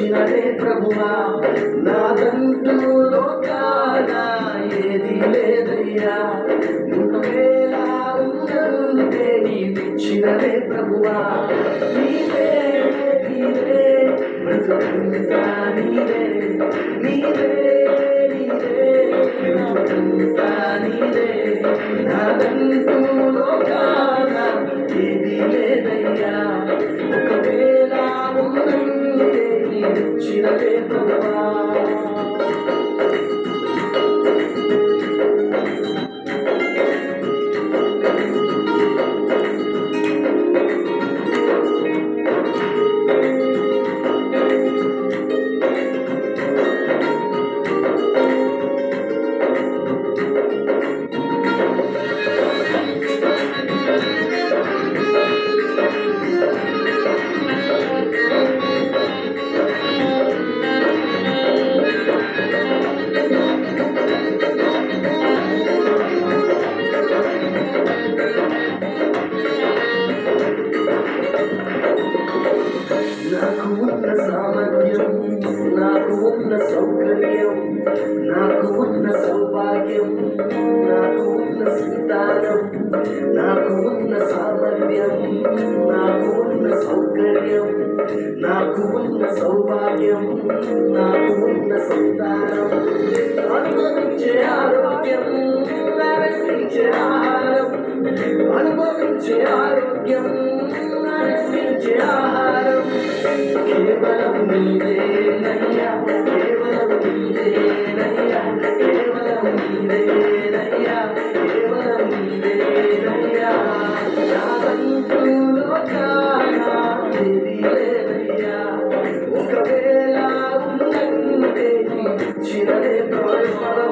ఇచ్చినదే ప్రభువా, నాదంటూ లోకాన ఏది లేదయ్యా. ఒకవేళ ఉందంటే నీవిచ్చినదే ప్రభువా, నీవే నీవే బ్రతుకంతా నీవే, నీవే నీవే బ్రతుకంతా నీవే, నాదంటూ లోకాన ఏది లేదయ్యా. ఒకవేళ ఉందంటే నీవిచ్చినదే ప్రభువా. నాకు ఉన్న సామర్థ్యం, నాకు ఉన్న సౌకర్యం, నాకు ఉన్న సౌభాగ్యం, నాకు ఉన్న సంతానం, నాకు ఉన్న సామర్థ్యం, నాకు ఉన్న సౌకర్యం, నాకు ఉన్న సౌభాగ్యం, నాకు ఉన్న సంతానం, అనుభవించే ఆరోగ్యం, నడిపించే ఆహారం, అనుభవించే ఆరోగ్యం, నడిపించే ఆహారం, కేవలం నీవేనయ్యా, కేవలం నీవేనయ్యా, కేవలం నీవేనయ్యా, కేవలం నీవేనయ్యా. నాదంటూ లోకాన ఏది లేదయ్యా. ఒకవేళ ఉందంటే నీవిచ్చినదే ప్రభువా,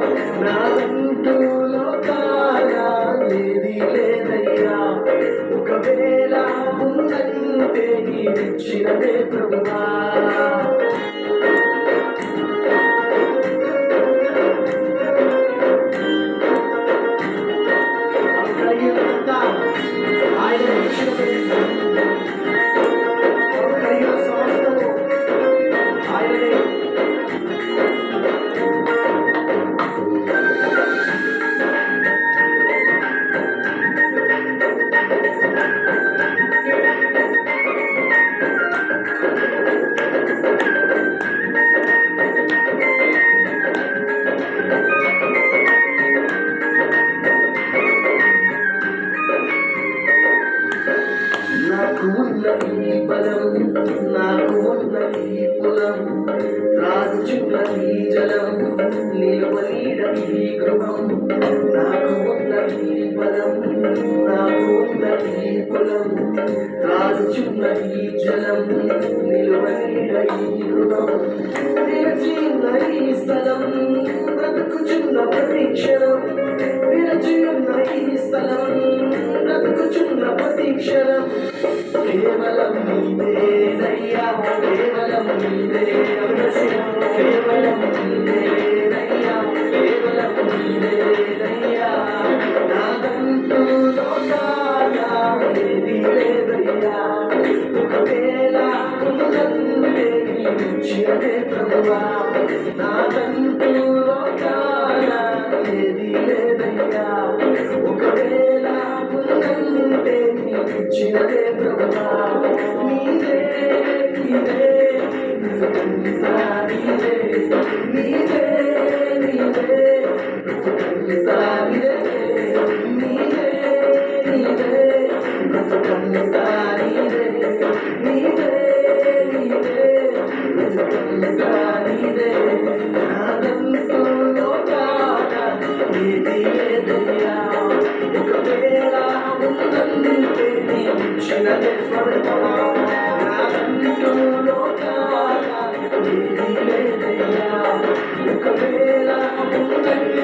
నాదంటూ లోకాన ఏది లేదయ్యా. ఒకవేళ ఉందంటే నీవిచ్చినదే ప్రభువా. ఆయన ఇచ్చినదే సంస్థలు ఆయనే. నాకు ఉన్న ఈ బలం, నాకు ఉన్న ఈ కులం, రాజుచున్న ఈ జలం, నిలువలీడ ఈ గృహం. నాకు ఉన్న ఈ బలం, నాకు ఉన్న ఈ కులం, రాజుచున్న ఈ జలం, నిలువలీడ ఈ గృహం. విరచిన్న ఈ స్థలం, బ్రతుకుచున్న ప్రతీక్షణం, విరచియున్న ఈ స్థలం, బ్రతుకుచున్న ప్రతీక్షణం, కేవలం నీవేనయ్యా, కేవలం నీవే అవశ్యం, కేవలం నీవేనయ్యా, కేవలం నీవేనయ్యా. నాదంటూ లోకాన ఏది లేదయ్యా. ఒకవేళ ఉందంటే నీవిచ్చినదే ప్రభువా, నాదంటూ లోకాన ఏది లేదయ్యా. ఒకవేళ ఉందంటే నీవిచ్చినదే ప్రభువా, నీవే నీవే బ్రతుకంతా నీవే, నీవే నీవే బ్రతుకంతా నీవే, నీవే నీవే బ్రతుకంతా నీవే, నీవే నీవే బ్రతుకంతా నీవే. నాదంటూ లోకాన ఏది లేదయ్యా. ఒకవేళ ఉందంటే నీవిచ్చినదే స్వర్గమా, నాదంటూ లోకాన ఏది లేదయ్యా. ఒకవేళ ఉందంటే